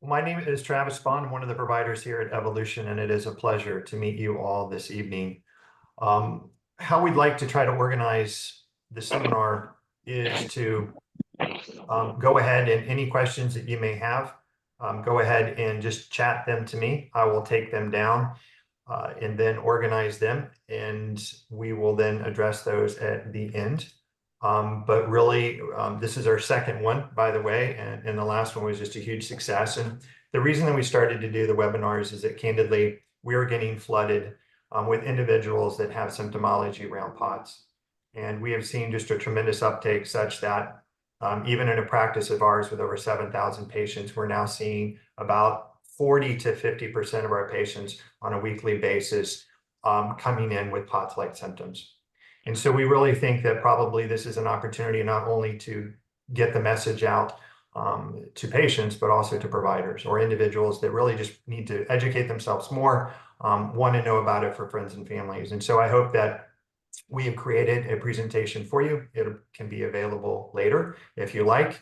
My name is Travis Bond. I'm one of the providers here at Evolution, and it is a pleasure to meet you all this evening. How we'd like to try to organize the seminar is to go ahead and any questions that you may have, go ahead and just chat them to me. I will take them down and then organize them, and we will then address those at the end. But really, this is our second one, by the way, and the last one was just a huge success. And the reason that we started to do the webinars is that candidly, we are getting flooded with individuals that have symptomology around POTS. And we have seen just a tremendous uptake such that even in a practice of ours with over 7,000 patients, we're now seeing about 40 to 50% of our patients on a weekly basis coming in with POTS-like symptoms. And so we really think that probably this is an opportunity not only to get the message out to patients, but also to providers or individuals that really just need to educate themselves more, want to know about it for friends and families. And so I hope that we have created a presentation for you. It can be available later if you like.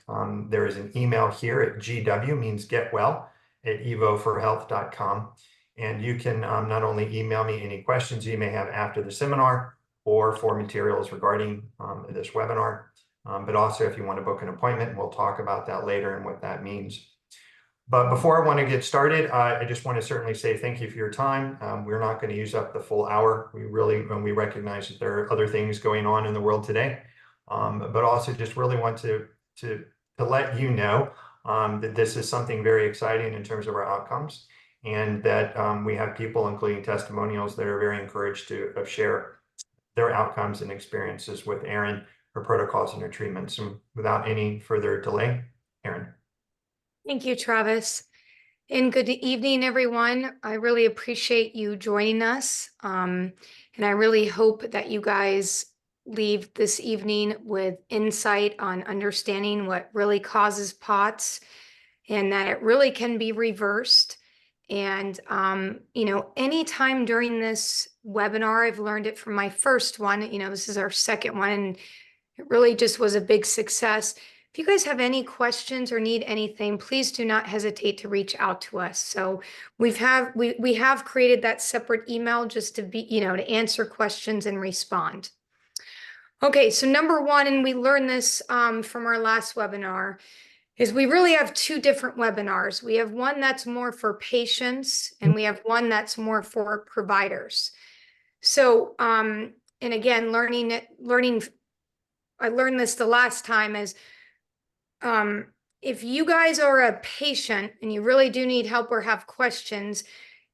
There is an email here at GW, means get well, at evoforhealth.com. And you can not only email me any questions you may have after the seminar or for materials regarding this webinar, but also if you want to book an appointment, we'll talk about that later and what that means. But before I want to get started, I just want to certainly say thank you for your time. We're not going to use up the full hour. We recognize that there are other things going on in the world today, but also just really want to let you know that this is something very exciting in terms of our outcomes, and that we have people, including testimonials, that are very encouraged to share their outcomes and experiences with Erin, her protocols and her treatments. And without any further delay, Erin. Thank you, Travis. And good evening, everyone. I really appreciate you joining us. And I really hope that you guys leave this evening with insight on understanding what really causes POTS and that it really can be reversed. And, anytime during this webinar, I've learned it from my first one, this is our second one, and it really just was a big success. If you guys have any questions or need anything, please do not hesitate to reach out to us. So we have created that separate email just to be, to answer questions and respond. Okay, so number one, and we learned this from our last webinar, is we really have two different webinars. We have one that's more for patients, and we have one that's more for providers. So, and again, I learned this the last time is, if you guys are a patient and you really do need help or have questions,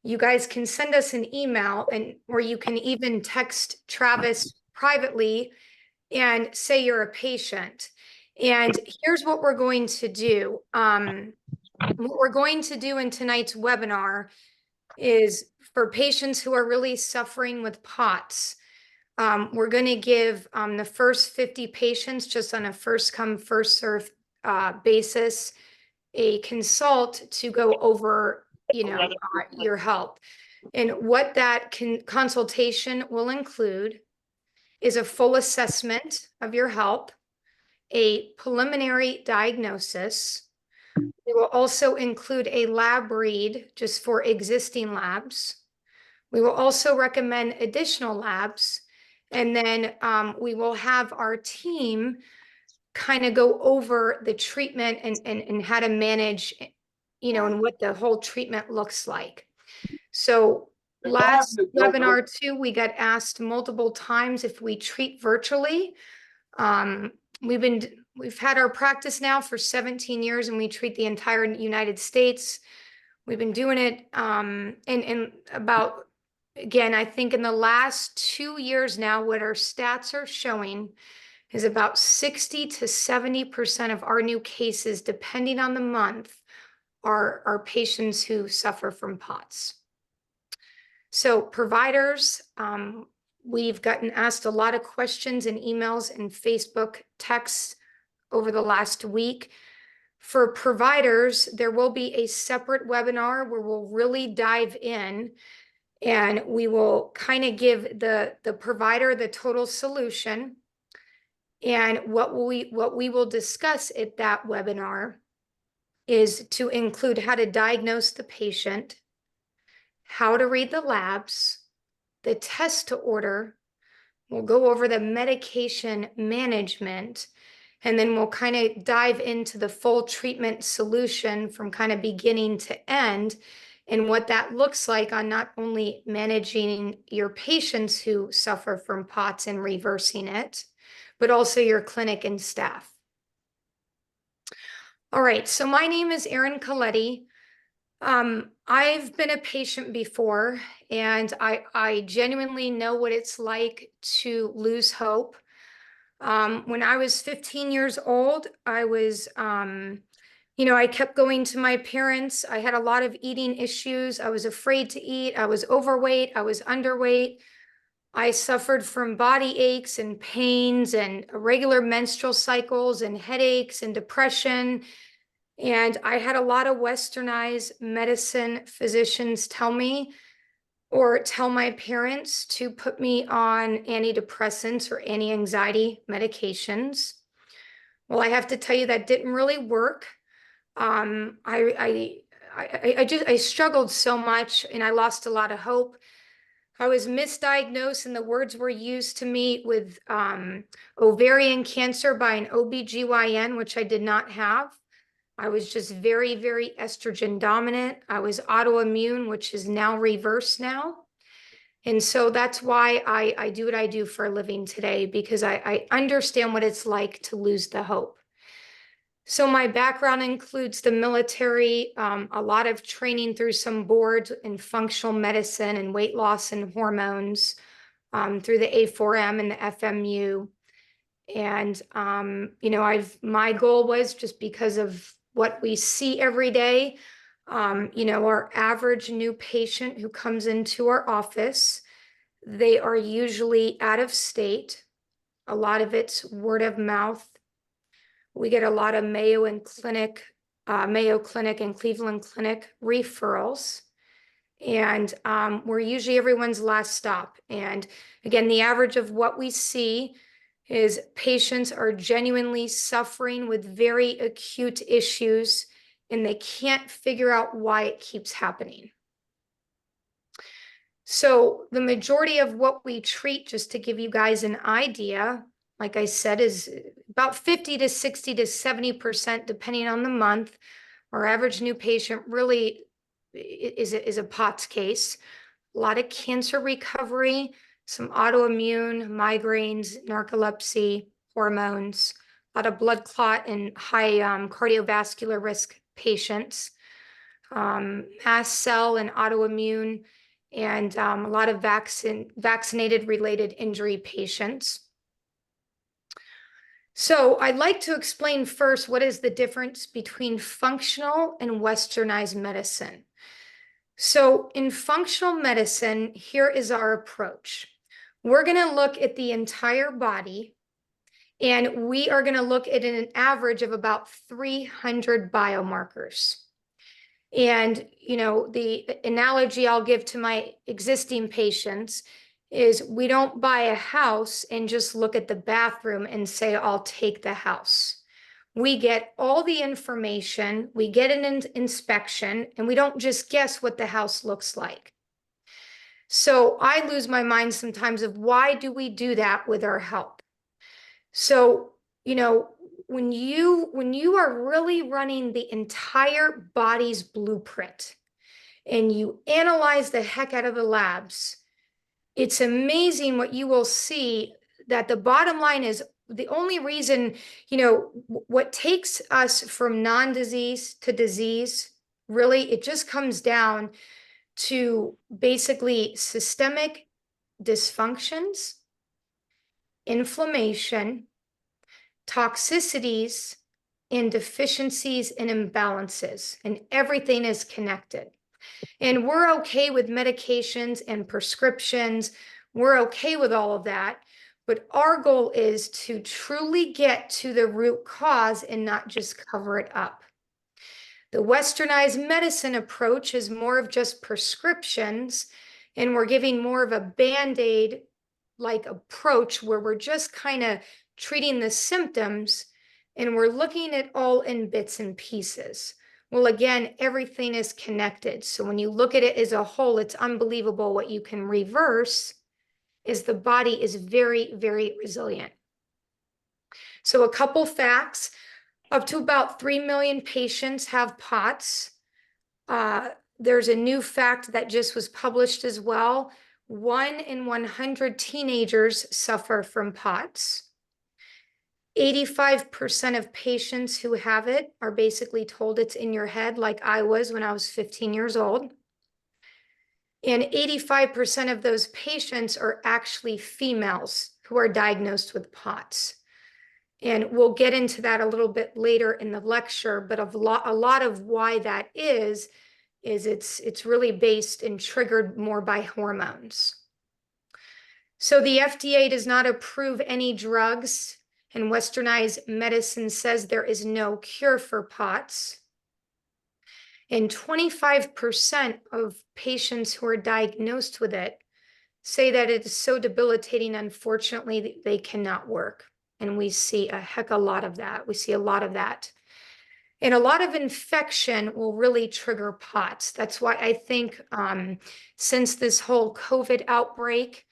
you guys can send us an email, or you can even text Travis privately and say you're a patient. And here's what we're going to do. What we're going to do in tonight's webinar is for patients who are really suffering with POTS. We're going to give the first 50 patients, just on a first come, first serve basis, a consult to go over, your help. And what that consultation will include is a full assessment of your help, a preliminary diagnosis. We will also include a lab read just for existing labs. We will also recommend additional labs. And then we will have our team kind of go over the treatment and how to manage, and what the whole treatment looks like. So last webinar too, we got asked multiple times if we treat virtually. We've had our practice now for 17 years, and we treat the entire United States. We've been doing it in about, again, I think in the last 2 years now, what our stats are showing is about 60 to 70% of our new cases, depending on the month, are patients who suffer from POTS. So providers, we've gotten asked a lot of questions in emails and Facebook texts over the last week. For providers, there will be a separate webinar where we'll really dive in, and we will kind of give the provider the total solution. And what we will discuss at that webinar is to include how to diagnose the patient, how to read the labs, the test to order. We'll go over the medication management, and then we'll kind of dive into the full treatment solution from kind of beginning to end, and what that looks like on not only managing your patients who suffer from POTS and reversing it, but also your clinic and staff. All right, so my name is Erin COLETTI. I've been a patient before, and I genuinely know what it's like to lose hope. When I was 15 years old, I was, I kept going to my parents. I had a lot of eating issues. I was afraid to eat. I was overweight. I was underweight. I suffered from body aches and pains and irregular menstrual cycles and headaches and depression. And I had a lot of westernized medicine physicians tell me or tell my parents to put me on antidepressants or anti-anxiety medications. Well, I have to tell you that didn't really work. I struggled so much and I lost a lot of hope. I was misdiagnosed, and the words were used to me with ovarian cancer by an OBGYN, which I did not have. I was just very, very estrogen dominant. I was autoimmune, which is now reversed now. And so that's why I do what I do for a living today, because I understand what it's like to lose the hope. So my background includes the military, a lot of training through some boards in functional medicine and weight loss and hormones, through the A4M and the FMU. And, my goal was, just because of what we see every day, our average new patient who comes into our office, they are usually out of state. A lot of it's word of mouth. We get a lot of Mayo Clinic and Cleveland Clinic referrals. And we're usually everyone's last stop. And again, the average of what we see is patients are genuinely suffering with very acute issues, and they can't figure out why it keeps happening. So the majority of what we treat, just to give you guys an idea, like I said, is about 50 to 60 to 70%, depending on the month. Our average new patient really is a POTS case. A lot of cancer recovery, some autoimmune, migraines, narcolepsy, hormones, a lot of blood clot and high cardiovascular risk patients, mast cell and autoimmune, and a lot of vaccinated related injury patients. So I'd like to explain first what is the difference between functional and westernized medicine. So in functional medicine, here is our approach. We're going to look at the entire body, and we are going to look at an average of about 300 biomarkers. And, the analogy I'll give to my existing patients is, we don't buy a house and just look at the bathroom and say, I'll take the house. We get all the information, we get an inspection, and we don't just guess what the house looks like. So I lose my mind sometimes of, why do we do that with our health? So, when you are really running the entire body's blueprint and you analyze the heck out of the labs, it's amazing what you will see, that the bottom line is, the only reason, what takes us from non-disease to disease, really, it just comes down to basically systemic dysfunctions, inflammation, toxicities, and deficiencies and imbalances, and everything is connected. And we're okay with medications and prescriptions. We're okay with all of that. But our goal is to truly get to the root cause and not just cover it up. The westernized medicine approach is more of just prescriptions, and we're giving more of a Band-Aid like approach, where we're just kind of treating the symptoms, and we're looking at all in bits and pieces. Well, again, everything is connected. So when you look at it as a whole, it's unbelievable what you can reverse is the body is very, very resilient. So a couple facts, up to about 3 million patients have POTS. There's a new fact that just was published as well. 1 in 100 teenagers suffer from POTS. 85% of patients who have it are basically told it's in your head, like I was when I was 15 years old. And 85% of those patients are actually females who are diagnosed with POTS. And we'll get into that a little bit later in the lecture, but a lot of why that is it's really based and triggered more by hormones. So the FDA does not approve any drugs, and westernized medicine says there is no cure for POTS. And 25% of patients who are diagnosed with it say that it is so debilitating, unfortunately, that they cannot work. And we see a heck of a lot of that. We see a lot of that. And a lot of infection will really trigger POTS. That's why I think since this whole COVID outbreak,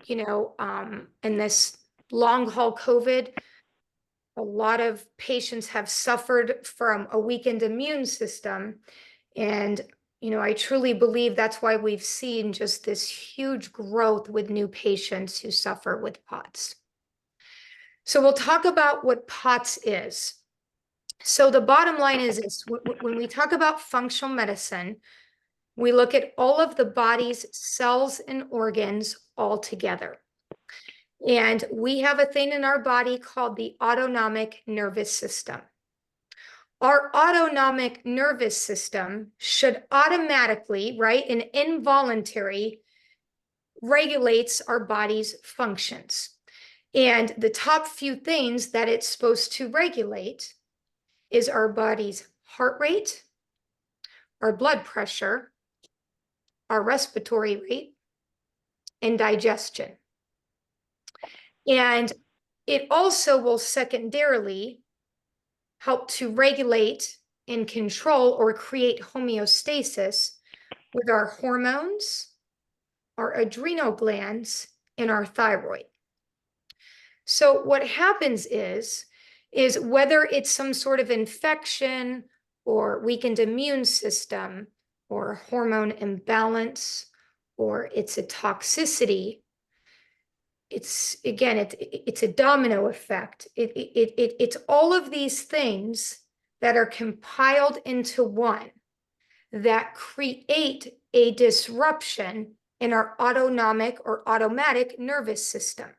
and this long haul COVID, a lot of patients have suffered from a weakened immune system. And, I truly believe that's why we've seen just this huge growth with new patients who suffer with POTS. So we'll talk about what POTS is. So the bottom line is this, when we talk about functional medicine, we look at all of the body's cells and organs all together. And we have a thing in our body called the autonomic nervous system. Our autonomic nervous system should automatically, right, and involuntary regulates our body's functions. And the top few things that it's supposed to regulate is our body's heart rate, our blood pressure, our respiratory rate, and digestion. And it also will secondarily help to regulate and control or create homeostasis with our hormones, our adrenal glands, and our thyroid. So what happens is whether it's some sort of infection or weakened immune system or hormone imbalance, or it's a toxicity, it's a domino effect. It's all of these things that are compiled into one that create a disruption in our autonomic or automatic nervous system.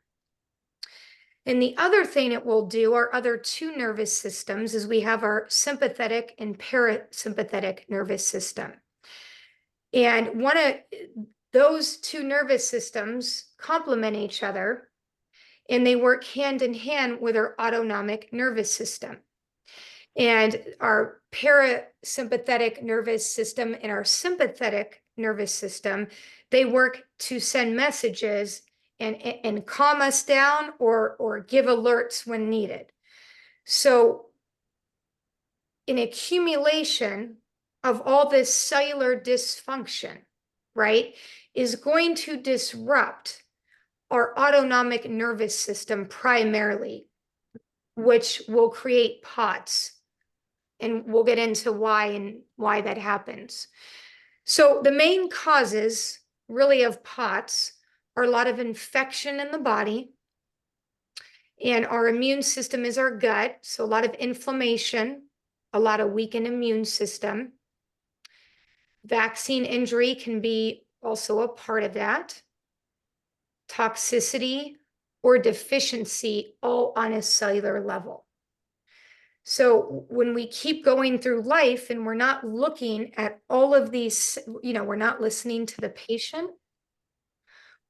And the other thing it will do, our other two nervous systems, is we have our sympathetic and parasympathetic nervous system. And one of those two nervous systems complement each other, and they work hand in hand with our autonomic nervous system. And our parasympathetic nervous system and our sympathetic nervous system, they work to send messages and calm us down or give alerts when needed. So an accumulation of all this cellular dysfunction, right, is going to disrupt our autonomic nervous system primarily, which will create POTS. And we'll get into why that happens. So the main causes really of POTS are a lot of infection in the body, and our immune system is our gut. So a lot of inflammation, a lot of weakened immune system. Vaccine injury can be also a part of that. Toxicity or deficiency, all on a cellular level. So when we keep going through life and we're not looking at all of these, we're not listening to the patient,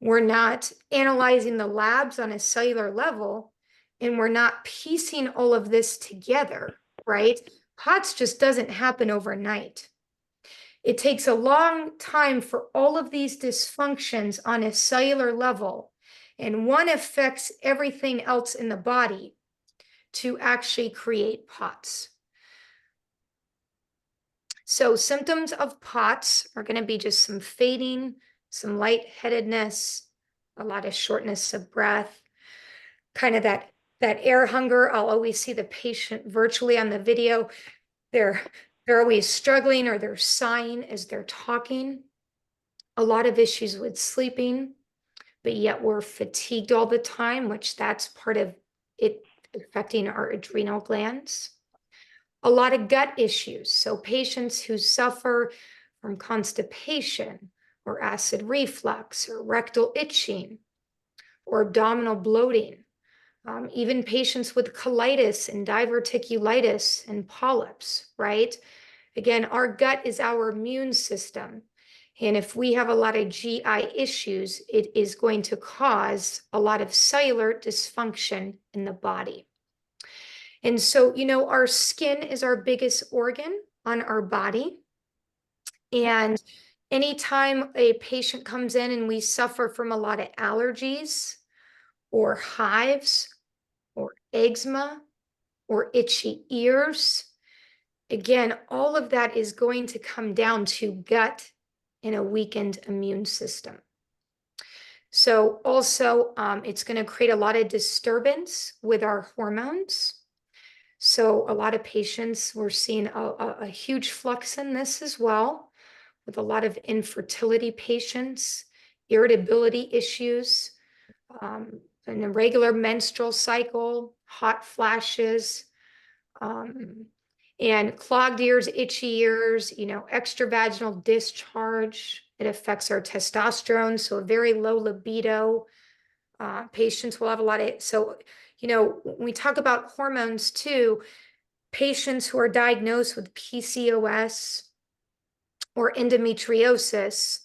we're not analyzing the labs on a cellular level, and we're not piecing all of this together, right? POTS just doesn't happen overnight. It takes a long time for all of these dysfunctions on a cellular level, and one affects everything else in the body, to actually create POTS. So symptoms of POTS are going to be just some fading, some lightheadedness, a lot of shortness of breath, kind of that air hunger. I'll always see the patient virtually on the video. They're always struggling or they're sighing as they're talking. A lot of issues with sleeping, but yet we're fatigued all the time, which that's part of it affecting our adrenal glands. A lot of gut issues. So patients who suffer from constipation or acid reflux or rectal itching or abdominal bloating, even patients with colitis and diverticulitis and polyps, right? Again, our gut is our immune system. And if we have a lot of GI issues, it is going to cause a lot of cellular dysfunction in the body. And so, our skin is our biggest organ on our body. And anytime a patient comes in and we suffer from a lot of allergies or hives or eczema or itchy ears, again, all of that is going to come down to gut and a weakened immune system. So also, it's going to create a lot of disturbance with our hormones. So a lot of patients, we're seeing a huge flux in this as well, with a lot of infertility patients, irritability issues, an irregular menstrual cycle, hot flashes, and clogged ears, itchy ears, extravaginal discharge. It affects our testosterone, so a very low libido. Patients will have a lot of, so, when we talk about hormones too, patients who are diagnosed with PCOS or endometriosis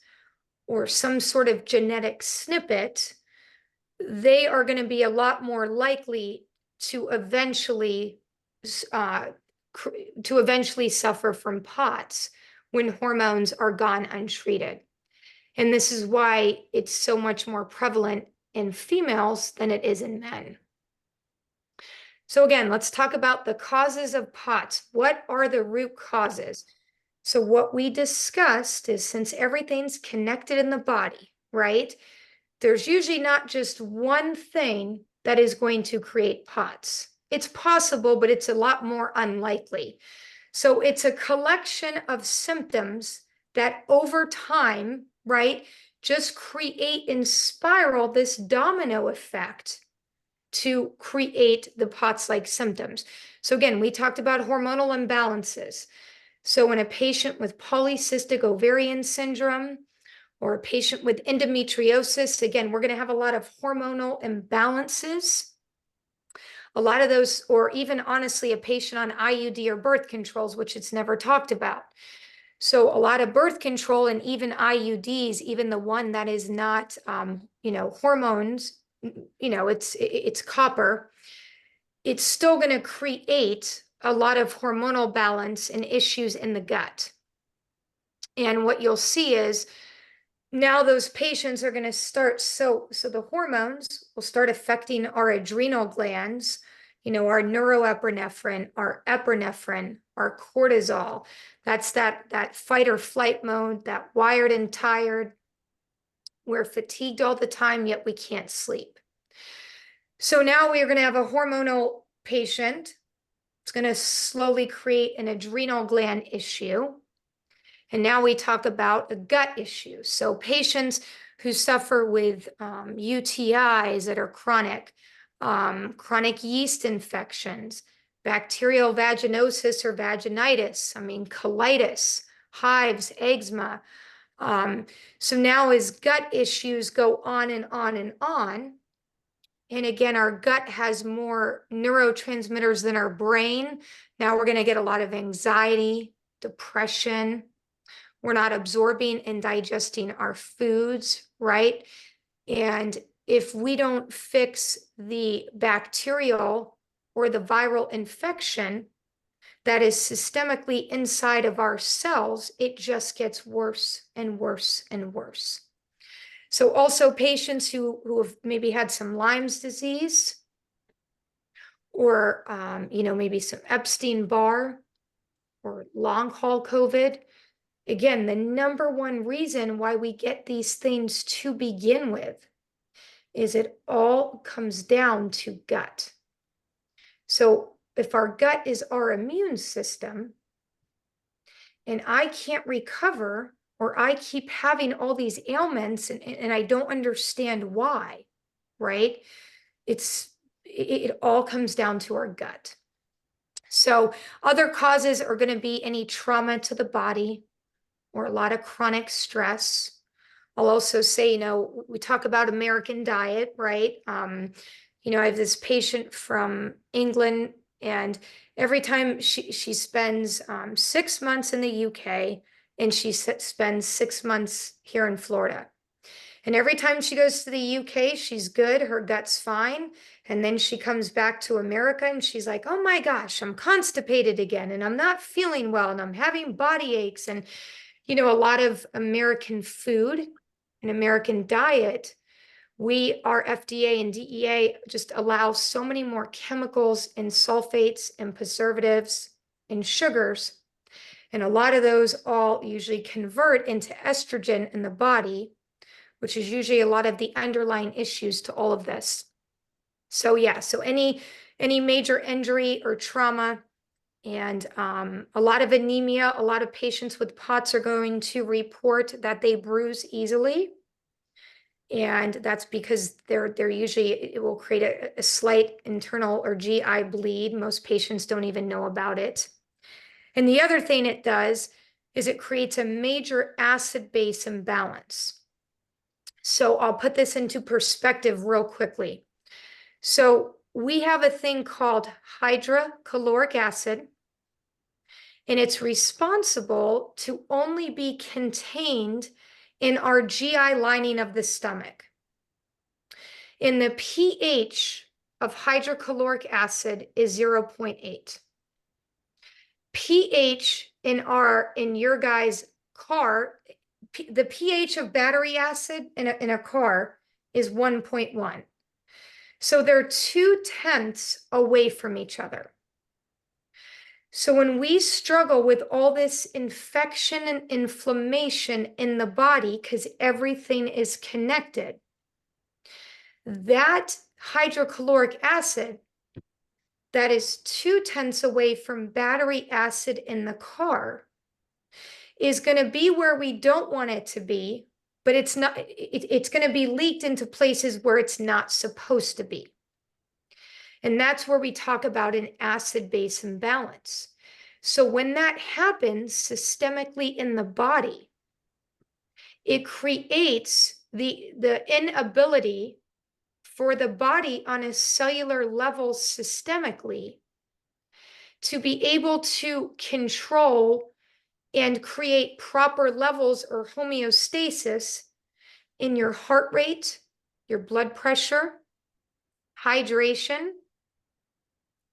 or some sort of genetic snippet, they are going to be a lot more likely to eventually suffer from POTS when hormones are gone untreated. And this is why it's so much more prevalent in females than it is in men. So again, let's talk about the causes of POTS. What are the root causes? So what we discussed is, since everything's connected in the body, right? There's usually not just one thing that is going to create POTS. It's possible, but it's a lot more unlikely. So it's a collection of symptoms that over time, right, just create and spiral this domino effect to create the POTS-like symptoms. So again, we talked about hormonal imbalances. So in a patient with polycystic ovarian syndrome or a patient with endometriosis, again, we're going to have a lot of hormonal imbalances. A lot of those, or even honestly, a patient on IUD or birth controls, which it's never talked about. So a lot of birth control and even IUDs, even the one that is not, hormones, it's copper, it's still going to create a lot of hormonal balance and issues in the gut. And what you'll see is now those patients are going to start, so the hormones will start affecting our adrenal glands, our neuroepinephrine, our epinephrine, our cortisol. That's that fight or flight mode, that wired and tired. We're fatigued all the time, yet we can't sleep. So now we are going to have a hormonal patient. It's going to slowly create an adrenal gland issue. And now we talk about a gut issue. So patients who suffer with UTIs that are chronic, chronic yeast infections, bacterial vaginosis or vaginitis, colitis, hives, eczema. So now as gut issues go on and on and on, and again, our gut has more neurotransmitters than our brain. Now we're going to get a lot of anxiety, depression. We're not absorbing and digesting our foods, right? And if we don't fix the bacterial or the viral infection that is systemically inside of our cells, it just gets worse and worse and worse. So also patients who have maybe had some Lyme's disease or, maybe some Epstein-Barr, or long haul COVID. Again, the number one reason why we get these things to begin with is it all comes down to gut. So if our gut is our immune system and I can't recover, or I keep having all these ailments and I don't understand why, right? It all comes down to our gut. So other causes are going to be any trauma to the body or a lot of chronic stress. I'll also say, we talk about American diet, right? I have this patient from England, and every time she spends 6 months in the UK, and she spends 6 months here in Florida. And every time she goes to the UK, she's good, her gut's fine. And then she comes back to America and she's like, oh my gosh, I'm constipated again, and I'm not feeling well, and I'm having body aches. And, a lot of American food and American diet, our FDA and DEA just allow so many more chemicals and sulfates and preservatives and sugars. And a lot of those all usually convert into estrogen in the body, which is usually a lot of the underlying issues to all of this. So yeah, so any major injury or trauma, and a lot of anemia, a lot of patients with POTS are going to report that they bruise easily. And that's because they're usually, it will create a slight internal or GI bleed. Most patients don't even know about it. And the other thing it does is it creates a major acid-base imbalance. So I'll put this into perspective real quickly. So we have a thing called hydrochloric acid, and it's responsible to only be contained in our GI lining of the stomach. And the pH of hydrochloric acid is 0.8. pH in your guy's car, the pH of battery acid in a car is 1.1. So they're 0.2 away from each other. So when we struggle with all this infection and inflammation in the body, because everything is connected, that hydrochloric acid that is 0.2 away from battery acid in the car is going to be where we don't want it to be, but it's not. It's going to be leaked into places where it's not supposed to be. And that's where we talk about an acid-base imbalance. So when that happens systemically in the body, it creates the inability for the body on a cellular level systemically to be able to control and create proper levels or homeostasis in your heart rate, your blood pressure, hydration,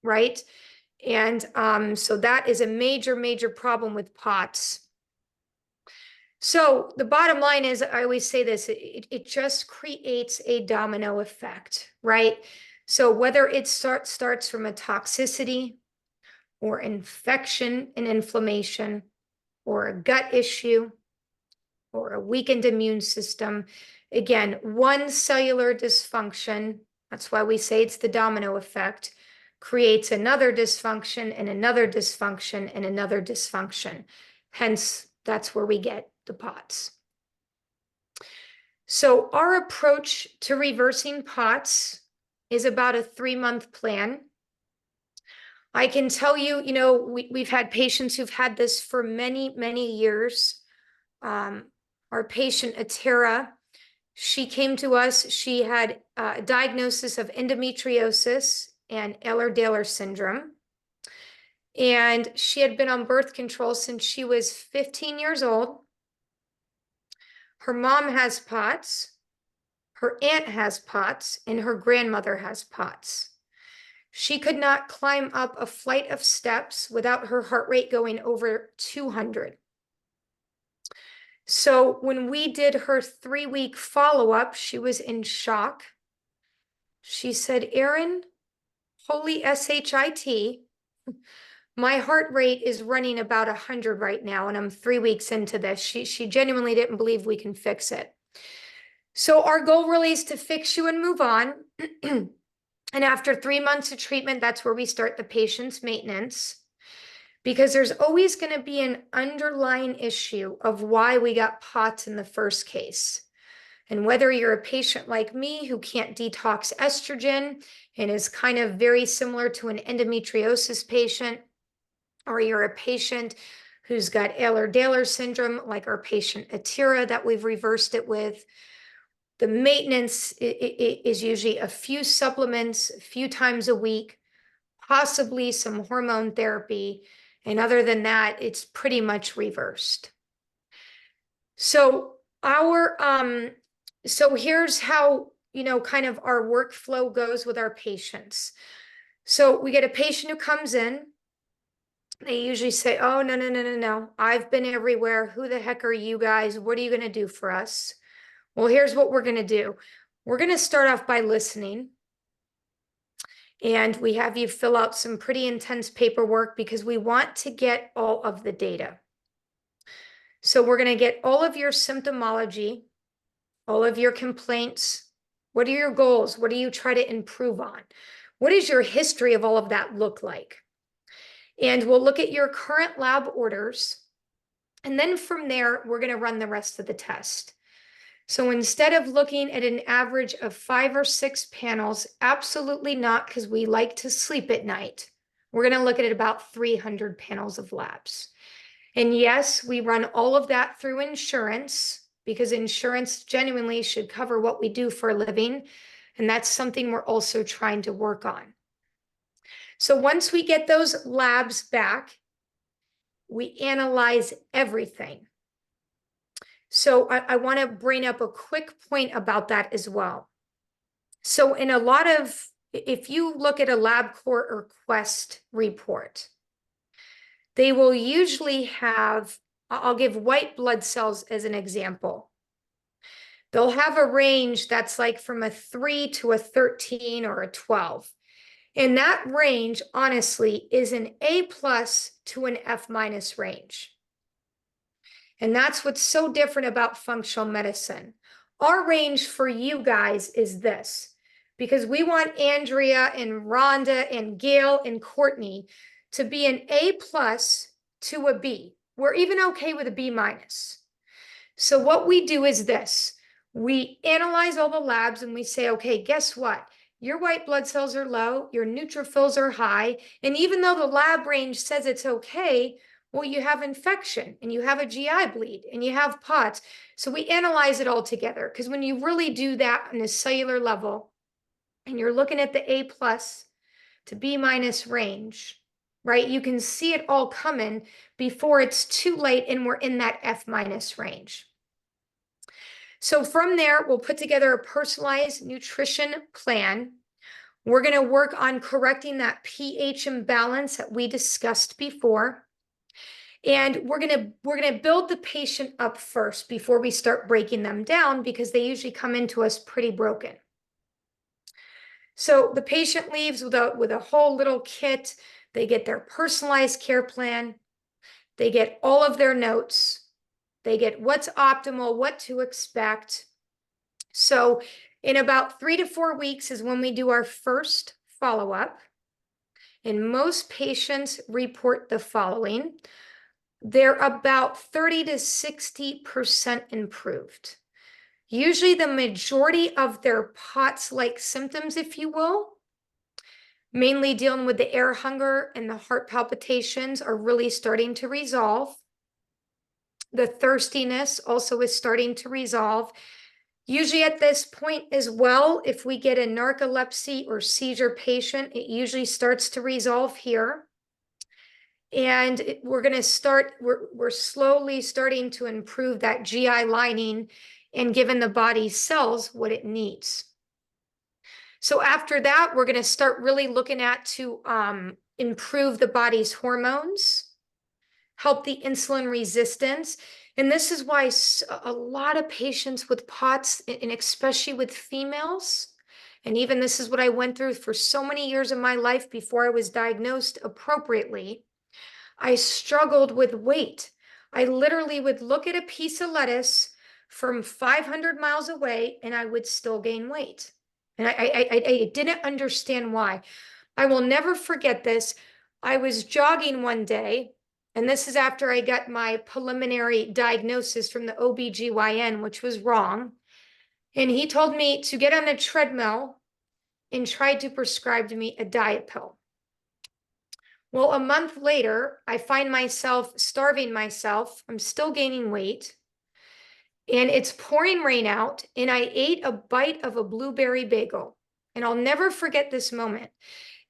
right? And so that is a major, major problem with POTS. So the bottom line is, I always say this, it just creates a domino effect, right? So whether it starts from a toxicity or infection and inflammation, or a gut issue, or a weakened immune system, again, one cellular dysfunction, that's why we say it's the domino effect, creates another dysfunction and another dysfunction and another dysfunction. Hence, that's where we get the POTS. So our approach to reversing POTS is about a 3-month plan. I can tell you, we've had patients who've had this for many, many years. Our patient, Atera, she came to us. She had a diagnosis of endometriosis and Ehlers-Danlos syndrome. And she had been on birth control since she was 15 years old. Her mom has POTS, her aunt has POTS, and her grandmother has POTS. She could not climb up a flight of steps without her heart rate going over 200. So when we did her 3-week follow-up, she was in shock. She said, Erin, holy SHIT, my heart rate is running about 100 right now, and I'm 3 weeks into this. She genuinely didn't believe we can fix it. So our goal really is to fix you and move on. And after 3 months of treatment, that's where we start the patient's maintenance, because there's always going to be an underlying issue of why we got POTS in the first case. And whether you're a patient like me who can't detox estrogen and is kind of very similar to an endometriosis patient, or you're a patient who's got Ehlers-Danlos syndrome, like our patient Atira that we've reversed it with, the maintenance is usually a few supplements, a few times a week, possibly some hormone therapy. And other than that, it's pretty much reversed. So so here's how, kind of our workflow goes with our patients. So we get a patient who comes in. They usually say, oh, no, no, no, no, no. I've been everywhere. Who the heck are you guys? What are you going to do for us? Well, here's what we're going to do. We're going to start off by listening. And we have you fill out some pretty intense paperwork because we want to get all of the data. So we're going to get all of your symptomology, all of your complaints. What are your goals? What do you try to improve on? What does your history of all of that look like? And we'll look at your current lab orders. And then from there, we're going to run the rest of the test. So instead of looking at an average of 5 or 6 panels, absolutely not, because we like to sleep at night. We're going to look at about 300 panels of labs. And yes, we run all of that through insurance, because insurance genuinely should cover what we do for a living. And that's something we're also trying to work on. So once we get those labs back, we analyze everything. So I want to bring up a quick point about that as well. So in a lot of, if you look at a LabCorp or Quest report, they will usually have, I'll give white blood cells as an example. They'll have a range that's like from a 3 to a 13 or a 12. And that range, honestly, is an A+ to an F- range. And that's what's so different about functional medicine. Our range for you guys is this, because we want Andrea and Rhonda and Gail and Courtney to be an A+ to a B. We're even okay with a B-. So what we do is this. We analyze all the labs and we say, okay, guess what? Your white blood cells are low, your neutrophils are high, and even though the lab range says it's okay, well, you have infection and you have a GI bleed and you have POTS. So we analyze it all together, because when you really do that on a cellular level and you're looking at the A+ to B- range, right, you can see it all coming before it's too late and we're in that F- range. So from there, we'll put together a personalized nutrition plan. We're going to work on correcting that pH imbalance that we discussed before. And we're gonna build the patient up first before we start breaking them down, because they usually come into us pretty broken. So the patient leaves with a whole little kit. They get their personalized care plan. They get all of their notes. They get what's optimal, what to expect. So in about 3 to 4 weeks is when we do our first follow-up. And most patients report the following. They're about 30 to 60% improved. Usually the majority of their POTS-like symptoms, if you will, mainly dealing with the air hunger and the heart palpitations, are really starting to resolve. The thirstiness also is starting to resolve. Usually at this point as well, if we get a narcolepsy or seizure patient, it usually starts to resolve here. And we're slowly starting to improve that GI lining and giving the body's cells what it needs. So after that, we're going to start really looking at to improve the body's hormones, help the insulin resistance. And this is why a lot of patients with POTS, and especially with females, and even this is what I went through for so many years of my life before I was diagnosed appropriately, I struggled with weight. I literally would look at a piece of lettuce from 500 miles away and I would still gain weight. And I didn't understand why. I will never forget this. I was jogging one day, and this is after I got my preliminary diagnosis from the OBGYN, which was wrong. And he told me to get on a treadmill and tried to prescribe me a diet pill. Well, a month later, I find myself starving myself. I'm still gaining weight, and it's pouring rain out, and I ate a bite of a blueberry bagel. And I'll never forget this moment.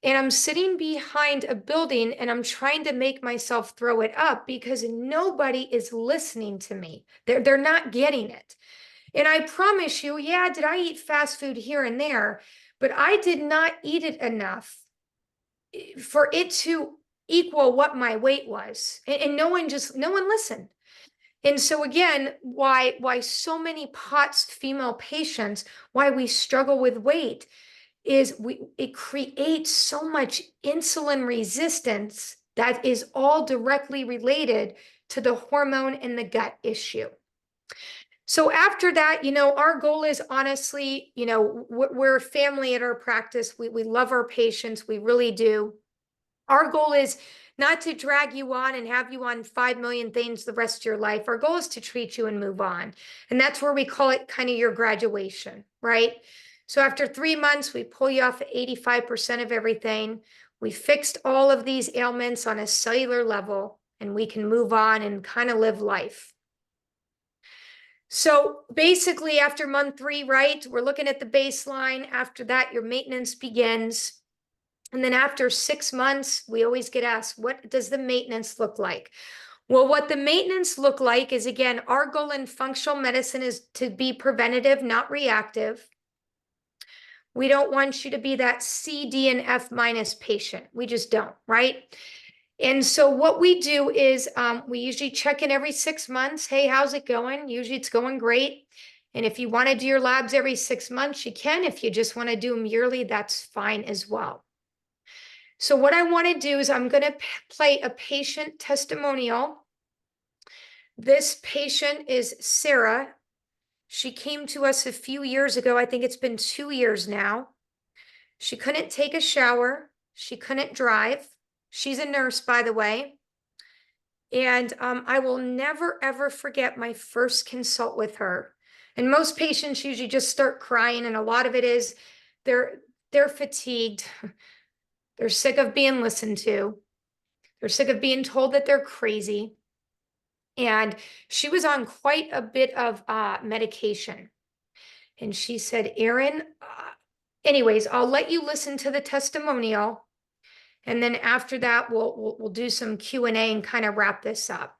And I'm sitting behind a building and I'm trying to make myself throw it up because nobody is listening to me. They're not getting it. And I promise you, yeah, did I eat fast food here and there? But I did not eat it enough for it to equal what my weight was. And no one listened. And so again, why so many POTS female patients, why we struggle with weight is it creates so much insulin resistance that is all directly related to the hormone and the gut issue. So after that, our goal is honestly, we're a family at our practice. We love our patients. We really do. Our goal is not to drag you on and have you on 5 million things the rest of your life. Our goal is to treat you and move on. And that's where we call it kind of your graduation, right? So after 3 months, we pull you off at 85% of everything. We fixed all of these ailments on a cellular level, and we can move on and kind of live life. So basically, after month 3, right, we're looking at the baseline. After that, your maintenance begins. And then after 6 months, we always get asked, what does the maintenance look like? Well, what the maintenance look like is, again, our goal in functional medicine is to be preventative, not reactive. We don't want you to be that C, D, and F minus patient. We just don't, right? And so what we do is we usually check in every 6 months. Hey, how's it going? Usually it's going great. And if you want to do your labs every 6 months, you can. If you just want to do them yearly, that's fine as well. So what I want to do is I'm going to play a patient testimonial. This patient is Sarah. She came to us a few years ago. I think it's been 2 years now. She couldn't take a shower. She couldn't drive. She's a nurse, by the way. And I will never, ever forget my first consult with her. And most patients usually just start crying. And a lot of it is they're fatigued. They're sick of being listened to. They're sick of being told that they're crazy. And she was on quite a bit of medication. And she said, Erin, anyways, I'll let you listen to the testimonial. And then after that, we'll do some Q&A and kind of wrap this up.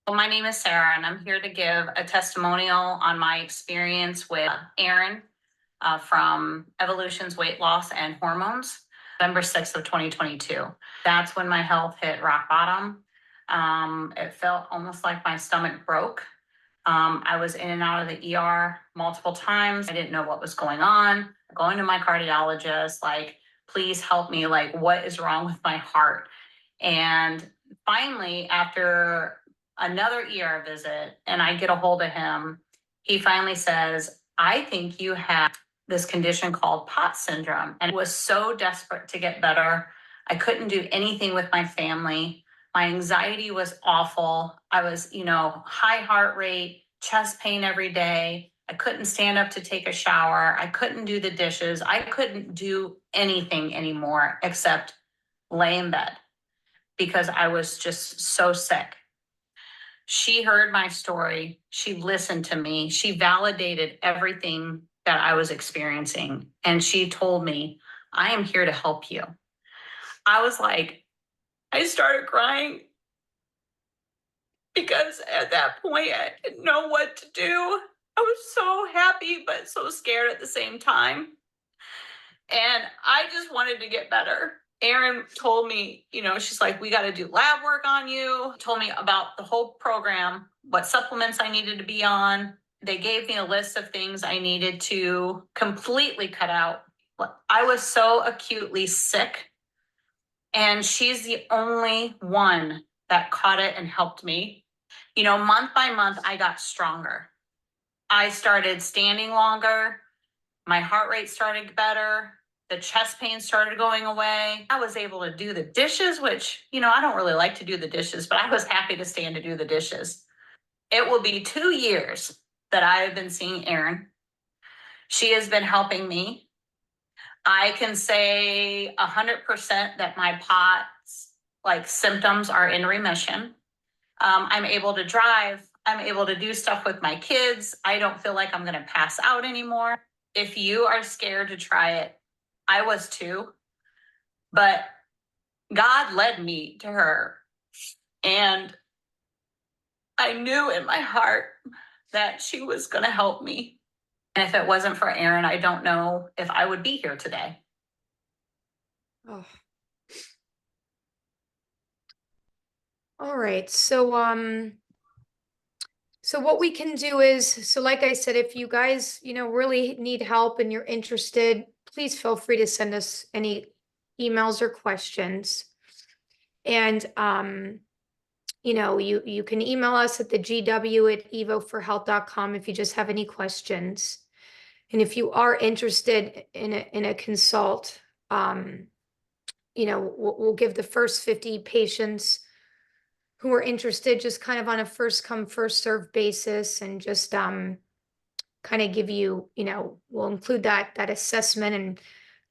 Well, my name is Sarah, and I'm here to give a testimonial on my experience with Erin from Evolution's Weight Loss and Hormones, November 6th of 2022. That's when my health hit rock bottom. It felt almost like my stomach broke. I was in and out of the ER multiple times. I didn't know what was going on. Going to my cardiologist, like, please help me. Like, what is wrong with my heart? And finally, after another ER visit, and I get a hold of him, he finally says, I think you have this condition called POTS syndrome. And I was so desperate to get better. I couldn't do anything with my family. My anxiety was awful. I was, high heart rate, chest pain every day. I couldn't stand up to take a shower. I couldn't do the dishes. I couldn't do anything anymore except lay in bed because I was just so sick. She heard my story. She listened to me. She validated everything that I was experiencing. And she told me, I am here to help you. I was like, I started crying because at that point I didn't know what to do. I was so happy, but so scared at the same time. And I just wanted to get better. Erin told me, she's like, we got to do lab work on you. Told me about the whole program, what supplements I needed to be on. They gave me a list of things I needed to completely cut out I was so acutely sick, and she's the only one that caught it and helped me. You know, month by month, I got stronger. I started standing longer. My heart rate started better. The chest pain started going away. I was able to do the dishes, which, you know, I don't really like to do the dishes, but I was happy to stand to do the dishes. It will be 2 years that I have been seeing Erin. She has been helping me. I can say 100% that my POTS like symptoms are in remission. I'm able to drive. I'm able to do stuff with my kids. I don't feel like I'm going to pass out anymore. If you are scared to try it, I was too, but God led me to her. And I knew in my heart that she was going to help me. And if it wasn't for Erin, I don't know if I would be here today. Oh. All right. So what we can do is, so like I said, if you guys, really need help and you're interested, please feel free to send us any emails or questions. And, you can email us at the gw@evoforhealth.com if you just have any questions. And if you are interested in a consult, we'll give the first 50 patients who are interested just kind of on a first come, first served basis, and just kind of give you, we'll include that assessment and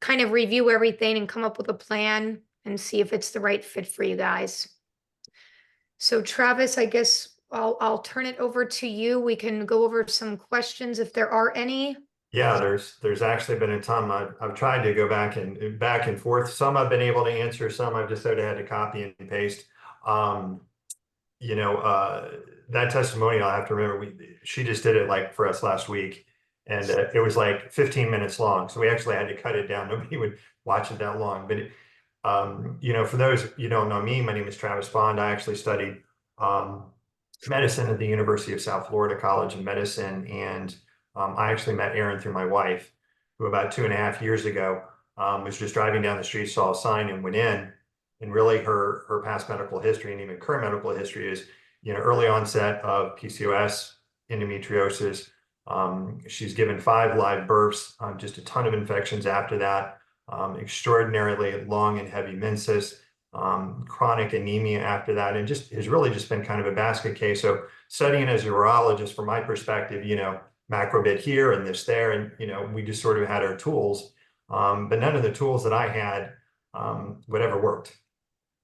kind of review everything and come up with a plan and see if it's the right fit for you guys. So Travis, I guess I'll turn it over to you. We can go over some questions if there are any. Yeah, there's actually been a ton. I've tried to go back and forth. Some I've been able to answer, some I've just sort of had to copy and paste. That testimonial, I have to remember, she just did it like for us last week, and it was like 15 minutes long. So we actually had to cut it down. Nobody would watch it that long. But for those you don't know me, my name is Travis Bond. I actually studied medicine at the University of South Florida College of Medicine, and I actually met Erin through my wife, who about 2.5 years ago was just driving down the street, saw a sign, and went in. And really, her past medical history and even current medical history is, early onset of PCOS, endometriosis. She's given 5 live births, just a ton of infections after that, extraordinarily long and heavy menses, chronic anemia after that, and just has really just been kind of a basket case. So studying as a urologist, from my perspective, macro bit here and this there, and we just sort of had our tools, but none of the tools that I had would ever worked.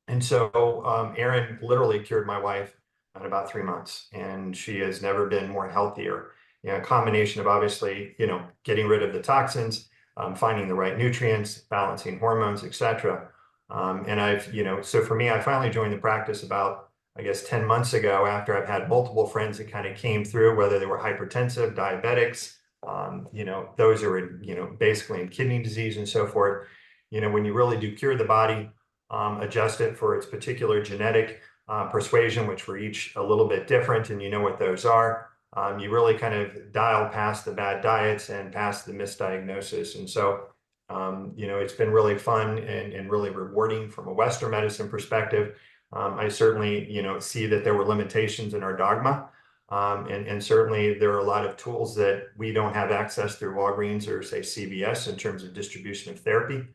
And so Erin literally cured my wife in about 3 months, and she has never been more healthier. A combination of obviously, getting rid of the toxins, finding the right nutrients, balancing hormones, etc. And so for me, I finally joined the practice about, I guess, 10 months ago, after I've had multiple friends that kind of came through, whether they were hypertensive, diabetics, those who are, basically in kidney disease and so forth. When you really do cure the body, adjust it for its particular genetic persuasion, which we're each a little bit different, and you know what those are. You really kind of dial past the bad diets and past the misdiagnosis. And so, it's been really fun and really rewarding from a Western medicine perspective. I certainly, see that there were limitations in our dogma. And certainly there are a lot of tools that we don't have access through Walgreens or say CVS in terms of distribution of therapy.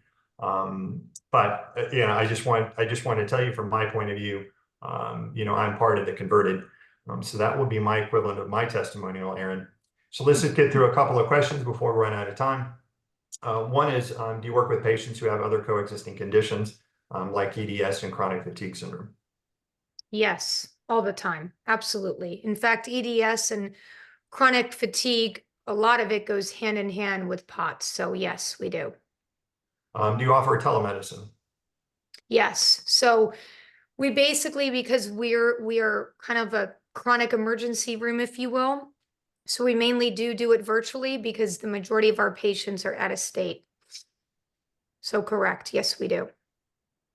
But I just want to tell you from my point of view, I'm part of the converted. So that would be my equivalent of my testimonial, Erin. So let's just get through a couple of questions before we run out of time. One is, do you work with patients who have other coexisting conditions like EDS and chronic fatigue syndrome? Yes, all the time. Absolutely. In fact, EDS and chronic fatigue, a lot of it goes hand in hand with POTS. So yes, we do. Do you offer telemedicine? Yes. So we basically, because we are kind of a chronic emergency room, if you will. So we mainly do it virtually because the majority of our patients are out of state. So correct. Yes, we do.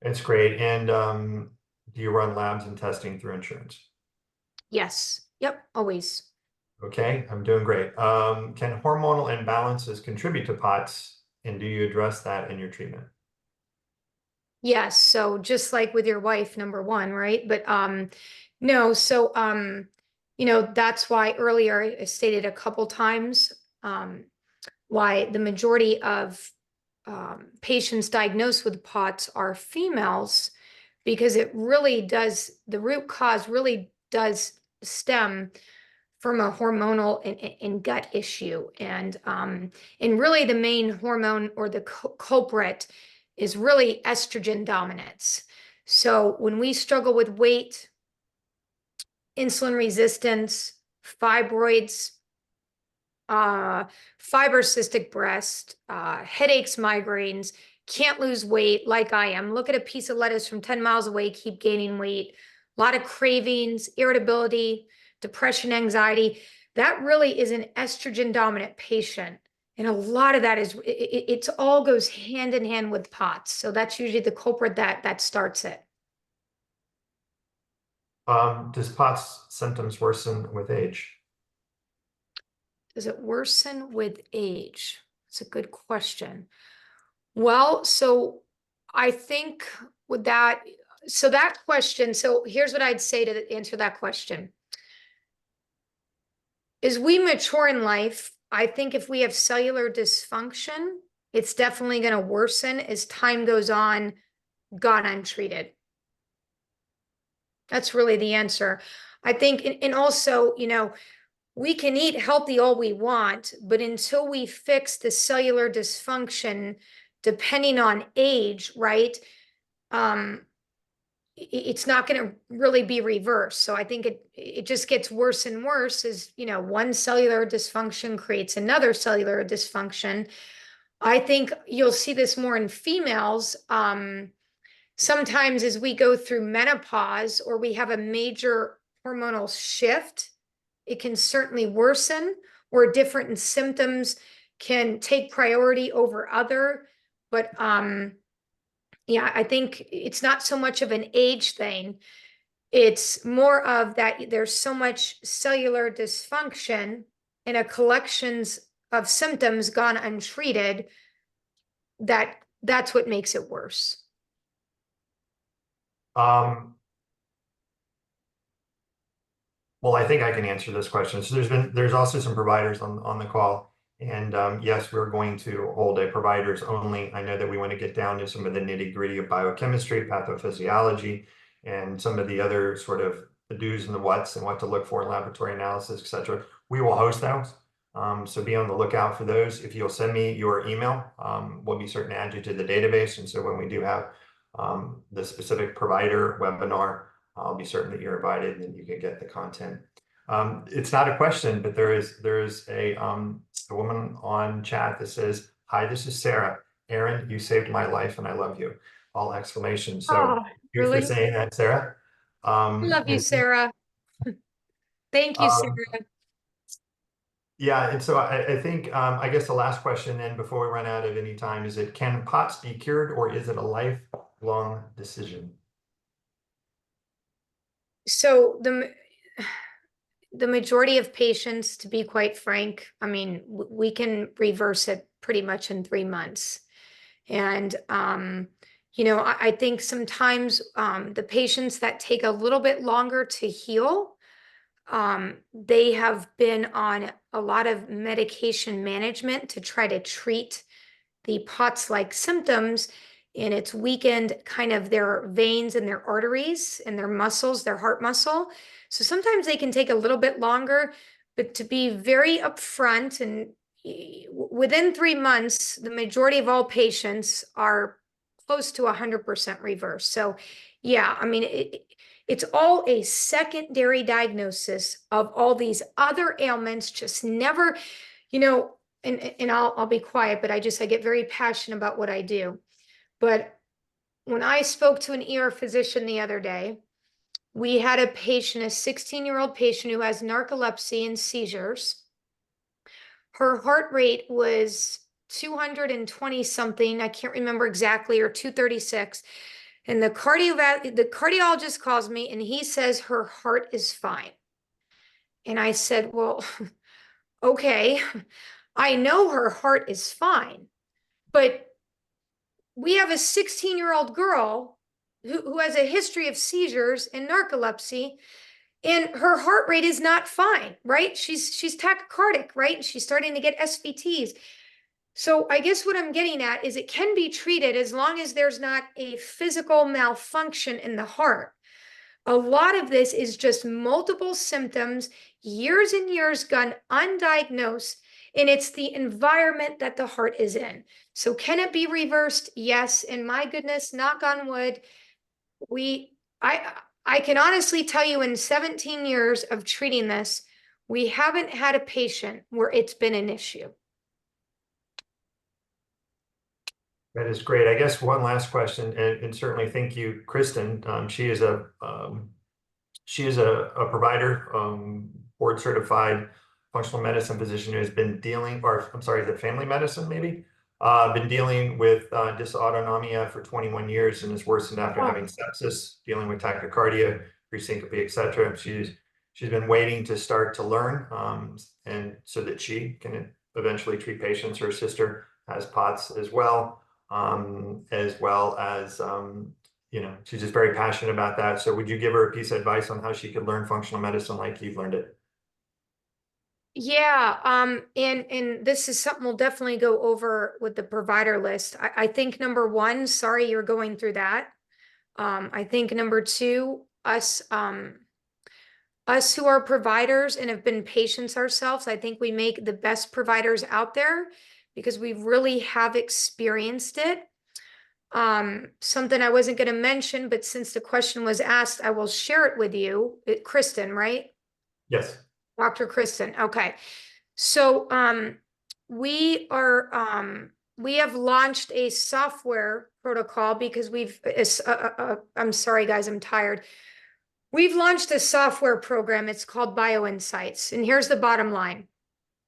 It's great. And do you run labs and testing through insurance? Yes. Yep. Always. Okay, I'm doing great. Can hormonal imbalances contribute to POTS? And do you address that in your treatment? Yes, so just like with your wife, number one, right? But no, so that's why earlier I stated a couple times why the majority of patients diagnosed with POTS are females, because it really does, the root cause really does stem from a hormonal and gut issue. And really the main hormone or the culprit is really estrogen dominance. So when we struggle with weight, insulin resistance, fibroids, fibrocystic breast, headaches, migraines, can't lose weight like I am. Look at a piece of lettuce from 10 miles away, keep gaining weight, a lot of cravings, irritability, depression, anxiety. That really is an estrogen dominant patient. And a lot of that is, it all goes hand in hand with POTS. So that's usually the culprit that starts it. Does POTS symptoms worsen with age? Does it worsen with age? It's a good question. Well, so I think with that, so that question, so here's what I'd say to answer that question. As we mature in life, I think if we have cellular dysfunction, it's definitely going to worsen as time goes on, gone untreated. That's really the answer. I think, and also, we can eat healthy all we want, but until we fix the cellular dysfunction, depending on age, right? It's not going to really be reversed. So I think it just gets worse and worse as, one cellular dysfunction creates another cellular dysfunction. I think you'll see this more in females. Sometimes as we go through menopause or we have a major hormonal shift, it can certainly worsen, or different symptoms can take priority over other. But yeah, I think it's not so much of an age thing. It's more of that there's so much cellular dysfunction and a collections of symptoms gone untreated that's what makes it worse. Well, I think I can answer this question. So there's also some providers on the call. And yes, we're going to hold a providers only. I know that we want to get down to some of the nitty gritty of biochemistry, pathophysiology, and some of the other sort of the do's and the whats and what to look for in laboratory analysis, et cetera. We will host those. So be on the lookout for those. If you'll send me your email, we'll be certain to add you to the database. And so when we do have the specific provider webinar, I'll be certain that you're invited and you can get the content. It's not a question, but there is a woman on chat that says, "Hi, this is Sarah. Erin, you saved my life and I love you." All exclamations. So Oh, thank you for really? saying that, Sarah. Love you, Sarah. Thank you, Um, Sarah. yeah, and so I think I guess the last question then before we run out of any time is can POTS be cured or is it a lifelong decision? So the majority of patients, to be quite frank, I mean, we can reverse it pretty much in 3 months. And, I think sometimes the patients that take a little bit longer to heal, they have been on a lot of medication management to try to treat the POTS-like symptoms, and it's weakened kind of their veins and their arteries and their muscles, their heart muscle. So sometimes they can take a little bit longer, but to be very upfront, and within 3 months, the majority of all patients are close to 100% reverse. So yeah, I mean, it's all a secondary diagnosis of all these other ailments, just never, and I'll be quiet, but I get very passionate about what I do. But when I spoke to an ER physician the other day, we had a patient, a 16-year-old patient who has narcolepsy and seizures. Her heart rate was 220 something, I can't remember exactly, or 236. And the cardiologist calls me and he says her heart is fine. And I said, well, okay, I know her heart is fine, But we have a 16-year-old girl who has a history of seizures and narcolepsy, and her heart rate is not fine, right? She's tachycardic, right? She's starting to get SVTs. So I guess what I'm getting at is it can be treated as long as there's not a physical malfunction in the heart. A lot of this is just multiple symptoms, years and years gone undiagnosed, and it's the environment that the heart is in. So can it be reversed? Yes. And my goodness, knock on wood, I can honestly tell you in 17 years of treating this, we haven't had a patient where it's been an issue. That is great. I guess one last question, and certainly thank you, Kristen. She is a provider, board certified functional medicine physician who has been dealing, or I'm sorry, the family medicine maybe, been dealing with dysautonomia for 21 years and has worsened after having sepsis, dealing with tachycardia, presyncope, etc. She's been waiting to start to learn, and so that she can eventually treat patients. Her sister has POTS as well. You know, she's just very passionate about that. So would you give her a piece of advice on how she could learn functional medicine like you've learned it? Yeah, and this is something we'll definitely go over with the provider list. I think number one, sorry you're going through that. I think number two, us who are providers and have been patients ourselves, I think we make the best providers out there because we really have experienced it. Something I wasn't going to mention, but since the question was asked, I will share it with you. Kristen, right? Yes. Dr. Kristen. Okay. So we have launched a software protocol because I'm sorry, guys, I'm tired. We've launched a software program. It's called BioInsights. And here's the bottom line.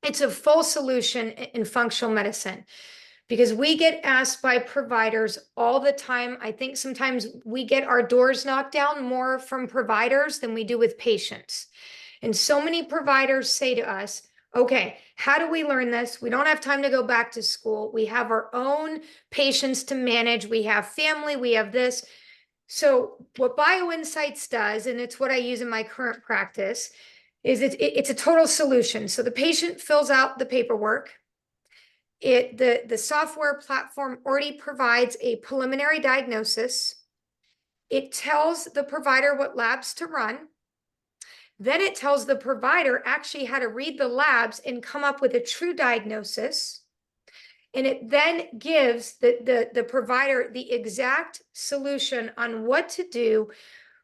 It's a full solution in functional medicine because we get asked by providers all the time. I think sometimes we get our doors knocked down more from providers than we do with patients. And so many providers say to us, okay, how do we learn this? We don't have time to go back to school. We have our own patients to manage. We have family, we have this. So what BioInsights does, and it's what I use in my current practice, is it's a total solution. So the patient fills out the paperwork. The software platform already provides a preliminary diagnosis. It tells the provider what labs to run. Then it tells the provider actually how to read the labs and come up with a true diagnosis. And it then gives the provider the exact solution on what to do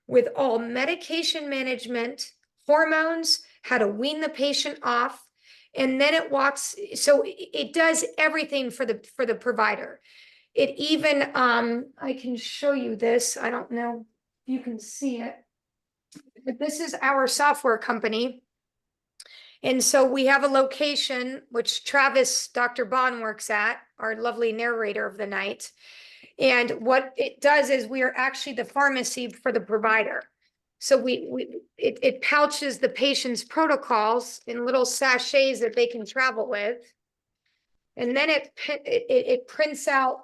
with all medication management, hormones, how to wean the patient off. And then it walks, so it does everything for the provider. It even, I can show you this. I don't know if you can see it. But this is our software company. And so we have a location, which Travis, Dr. Bond works at, our lovely narrator of the night. And what it does is we are actually the pharmacy for the provider. So it pouches the patient's protocols in little sachets that they can travel with. And then it prints out.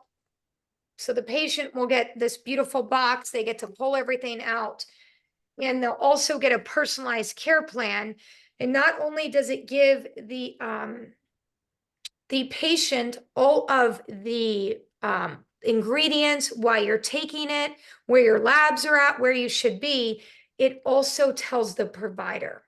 So the patient will get this beautiful box. They get to pull everything out. And they'll also get a personalized care plan. And not only does it give the patient all of the ingredients, why you're taking it, where your labs are at, where you should be, it also tells the provider.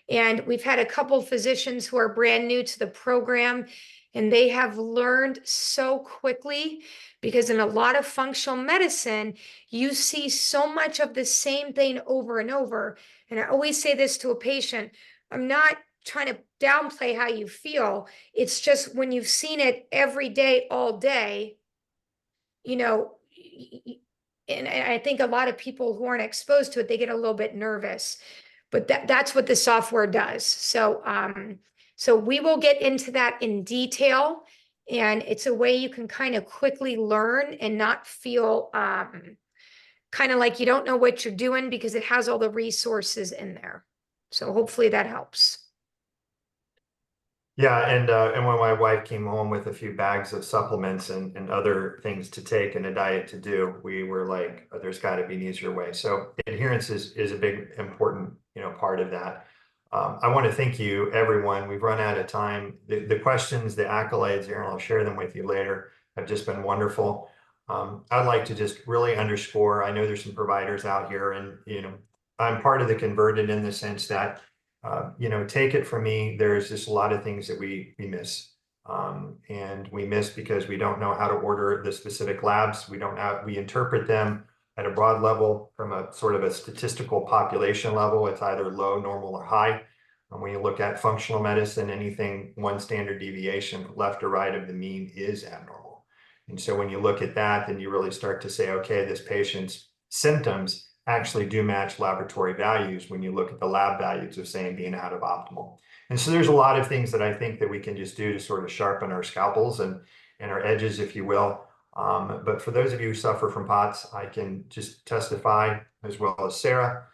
And we've had a couple of physicians who are brand new to the program, and they have learned so quickly because in a lot of functional medicine, you see so much of the same thing over and over. And I always say this to a patient, I'm not trying to downplay how you feel. It's just when you've seen it every day, all day, you know, and I think a lot of people who aren't exposed to it, they get a little bit nervous. But that's what the software does. So so we will get into that in detail, and it's a way you can kind of quickly learn and not feel kind of like you don't know what you're doing because it has all the resources in there. So hopefully that helps. Yeah, and when my wife came home with a few bags of supplements and other things to take and a diet to do, we were like, "Oh, there's got to be an easier way." So adherence is a big important, part of that. I want to thank you, everyone. We've run out of time. The questions, the accolades, Aaron, I'll share them with you later, have just been wonderful. I'd like to just really underscore, I know there's some providers out here, and I'm part of the converted in the sense that take it from me, there's just a lot of things that we miss. And we miss because we don't know how to order the specific labs. We interpret them at a broad level from a sort of a statistical population level. It's either low, normal, or high. And when you look at functional medicine, anything one standard deviation left or right of the mean is abnormal. And so when you look at that, then you really start to say, okay, this patient's symptoms actually do match laboratory values when you look at the lab values of saying being out of optimal. And so there's a lot of things that I think that we can just do to sort of sharpen our scalpels and our edges, if you will. But for those of you who suffer from POTS, I can just testify, as well as Sarah,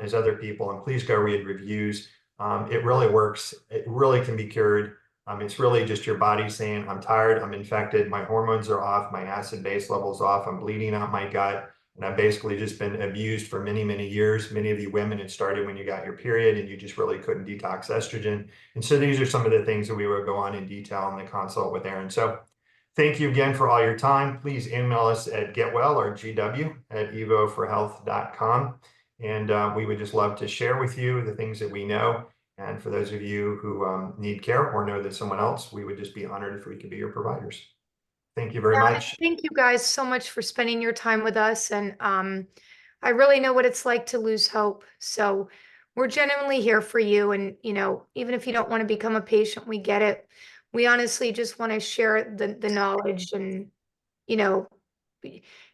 as other people, and please go read reviews. It really works. It really can be cured. It's really just your body saying, I'm tired, I'm infected, my hormones are off, my acid base level's off, I'm bleeding out my gut. And I've basically just been abused for many, many years. Many of you women, it started when you got your period and you just really couldn't detox estrogen. And so these are some of the things that we will go on in detail in the consult with Erin. So thank you again for all your time. Please email us at getwell or gw@evoforhealth.com. And we would just love to share with you the things that we know. And for those of you who need care or know that someone else, we would just be honored if we could be your providers. Thank you very Yeah, much. thank you guys so much for spending your time with us. And I really know what it's like to lose hope. So we're genuinely here for you. And, even if you don't want to become a patient, we get it. We honestly just want to share the knowledge. And, you know,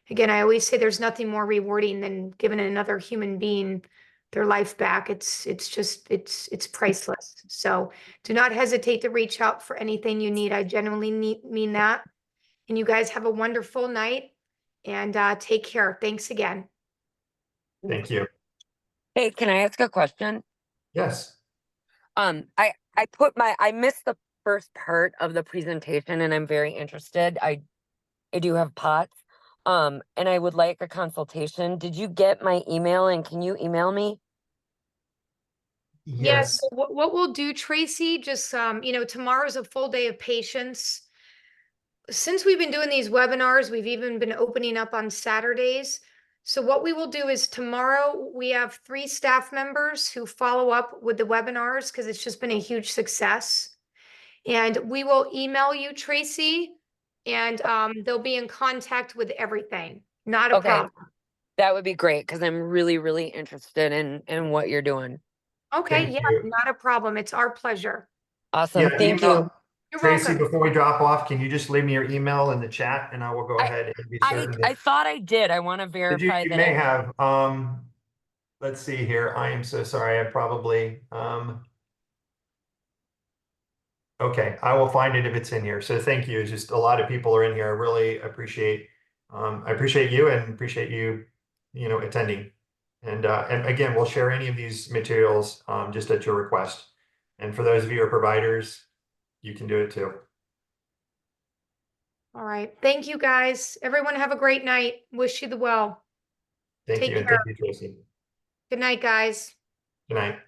again, I always say there's nothing more rewarding than giving another human being their life back. It's priceless. So do not hesitate to reach out for anything you need. I genuinely mean that. And you guys have a wonderful night and take care. Thanks again. Thank you. Hey, can I ask a question? Yes. I missed the first part of the presentation and I'm very interested. I do have POTS. And I would like a consultation. Did you get my email and can you email me? Yes. Yes. What we'll do, Tracy, just tomorrow's a full day of patients. Since we've been doing these webinars, we've even been opening up on Saturdays. So what we will do is tomorrow we have 3 staff members who follow up with the webinars because it's just been a huge success. And we will email you, Tracy, and they'll be in contact with everything. Not a Okay. problem. That would be great because I'm really, really interested in what you're doing. Okay, Thank yeah, you. not a problem. It's our pleasure. Awesome. Yeah, Thank you. You're Tracy, welcome. before we drop off, can you just leave me your email in the chat and I will go ahead and be certain I that thought I did. I want to did you verify that may have. Let's see here. I am so sorry. I probably okay, I will find it if it's in here. So thank you. It's just a lot of people are in here. I really appreciate I appreciate you and appreciate you, attending. And again, we'll share any of these materials just at your request. And for those of you who are providers, you can do it too. All right. Thank you, guys. Everyone have a great night. Wish you the well. Thank Take you, and care. thank you, Tracy. Good night, guys. Good night.